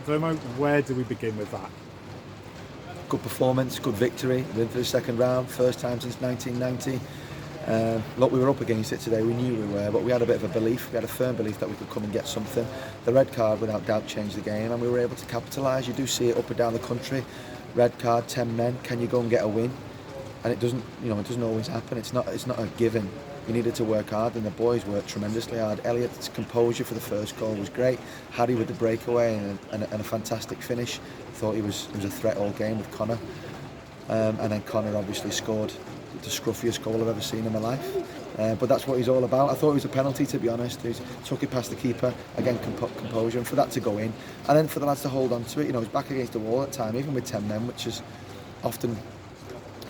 Vermo, where do we begin with that? Good performance, good victory. We're into the second round, first time since 1990. Look, we were up against it today, we knew we were, but we had a bit of a belief, we had a firm belief that we could come and get something. The red card without doubt changed the game and we were able to capitalise. You do see it up and down the country. Red card, 10 men, can you go and get a win? And it doesn't always happen. It's not a given. You needed to work hard and the boys worked tremendously hard. Elliot's composure for the first goal was great. Harry with the breakaway and a fantastic finish. Thought he was a threat all game with Connor. And then Connor obviously scored the scruffiest goal I've ever seen in my life. But that's what he's all about. I thought it was a penalty, to be honest. He took it past the keeper, again composure, and for that to go in. And then for the lads to hold on to it, he was back against the wall at time, even with 10 men, which is often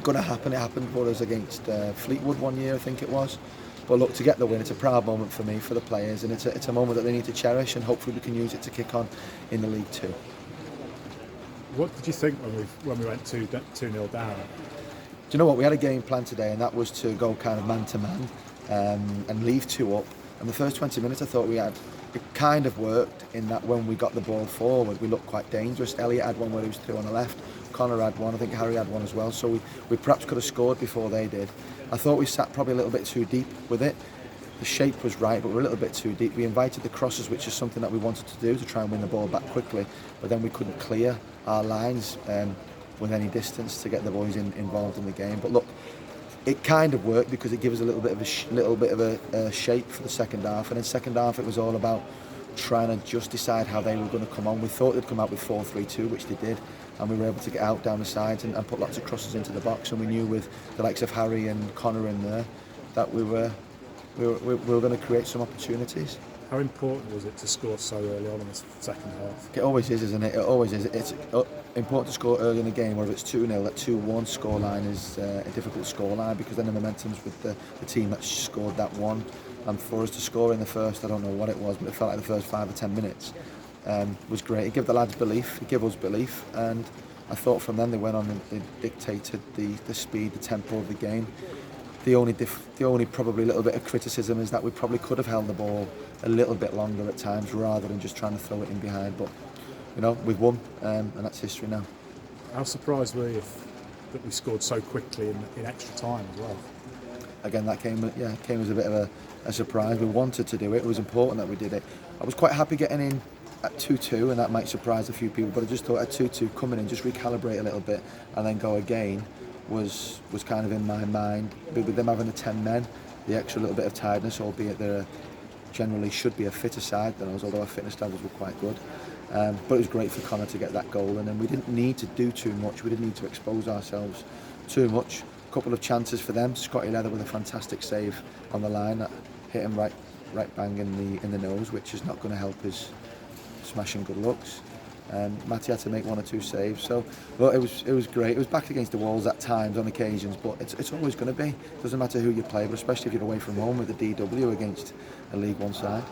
going to happen. It happened for us against Fleetwood one year, I think it was. But look, to get the win, it's a proud moment for me, for the players, and it's a moment that they need to cherish, and hopefully we can use it to kick on in the League too. What did you think when we went 2-0 down? Do you know what? We had a game plan today, and that was to go kind of man to man and leave 2 up. And the first 20 minutes, I thought it kind of worked in that when we got the ball forward, we looked quite dangerous. Elliot had one where he was through on the left. Connor had one. I think Harry had one as well. So we perhaps could have scored before they did. I thought we sat probably a little bit too deep with it. The shape was right, but we're a little bit too deep. We invited the crosses, which is something that we wanted to do to try and win the ball back quickly. But then we couldn't clear our lines with any distance to get the boys involved in the game. But look, it kind of worked because it gave us a little bit of a shape for the second half. And in second half, it was all about trying to just decide how they were going to come on. We thought they'd come out with 4-3-2, which they did, and we were able to get out down the sides and put lots of crosses into the box. And we knew with the likes of Harry and Connor in there that we were going to create some opportunities. How important was it to score so early on in the second half? It always is, isn't it? It always is. It's important to score early in the game, whether it's 2-0, that 2-1 scoreline is a difficult scoreline because then the momentum's with the team that scored that one. And for us to score in the first, I don't know what it was, but it felt like the first 5 or 10 minutes was great. It gave the lads belief, it gave us belief, and I thought from then they went on and they dictated the speed, the tempo of the game. The only probably little bit of criticism is that we probably could have held the ball a little bit longer at times rather than just trying to throw it in behind. But we've won, and that's history now. How surprised were you that we scored so quickly in extra time as well? Again, that came as a bit of a surprise. We wanted to do it. It was important that we did it. I was quite happy getting in at 2-2, and that might surprise a few people, but I just thought at 2-2 coming in, just recalibrate a little bit and then go again was kind of in my mind. With them having the 10 men, the extra little bit of tiredness, albeit they generally should be a fitter side than us, although our fitness levels were quite good. But it was great for Connor to get that goal, and then we didn't need to do too much. We didn't need to expose ourselves too much. A couple of chances for them. Scotty Leather with a fantastic save on the line that hit him right bang in the nose, which is not going to help his smashing good looks. Matty had to make 1 or 2 saves, so well, it was great. It was back against the walls at times on occasions, but it's always going to be. It doesn't matter who you play, but especially if you're away from home with the DW against a League One side.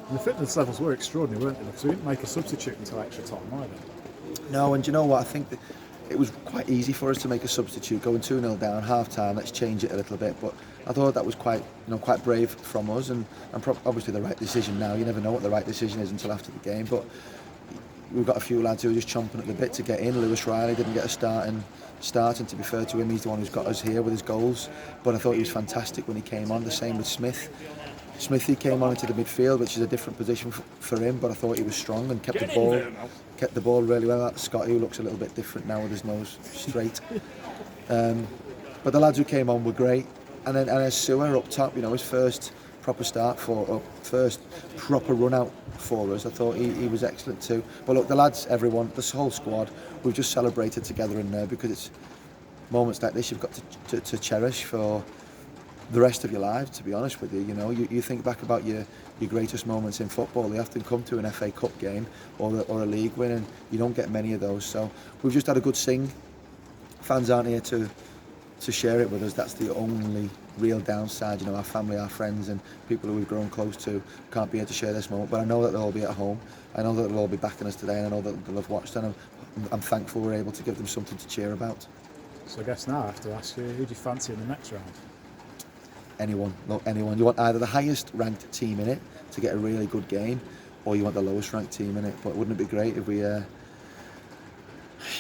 And the fitness levels were extraordinary, weren't they? Because we didn't make a substitute until extra time either. No, and you know what? I think that it was quite easy for us to make a substitute, going 2-0 down, half time. Let's change it a little bit, but I thought that was quite brave from us, and obviously the right decision. Now you never know what the right decision is until after the game, but we've got a few lads who are just chomping at the bit to get in. Lewis Riley didn't get a start, and to be fair to him, he's the one who's got us here with his goals. But I thought he was fantastic when he came on. The same with Smith. Smithy came on into the midfield, which is a different position for him, but I thought he was strong and kept the ball really well. That Scotty, who looks a little bit different now with his nose straight. But the lads who came on were great. And then Sewer up top, his first proper run out for us. I thought he was excellent too. But look, the lads, everyone, this whole squad, we've just celebrated together in there because it's moments like this you've got to cherish for the rest of your lives, to be honest with you. You think back about your greatest moments in football, they often come to an FA Cup game or a league win, and you don't get many of those. So we've just had a good sing. Fans aren't here to share it with us. That's the only real downside. Our family, our friends and people who we've grown close to can't be here to share this moment, but I know that they'll all be at home. I know that they'll all be backing us today, and I know that they'll have watched, and I'm thankful we're able to give them something to cheer about. So I guess now I have to ask you, who do you fancy in the next round? Anyone. You want either the highest ranked team in it to get a really good game, or you want the lowest ranked team in it. But wouldn't it be great if we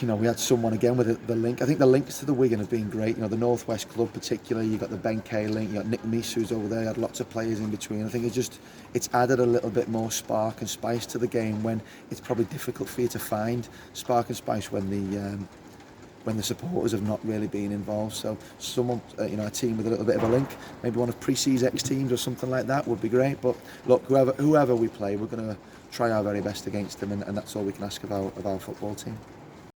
we had someone again with the link. I think the links to the Wigan have been great. The Northwest club particularly, you got the Ben Kay link, you got Nick Meese who's over there, you had lots of players in between. I think it's added a little bit more spark and spice to the game when it's probably difficult for you to find spark and spice when the supporters have not really been involved. So someone, a team with a little bit of a link, maybe one of Pre-C's ex-teams or something like that would be great. But look, whoever we play, we're going to try our very best against them, and that's all we can ask of our football team.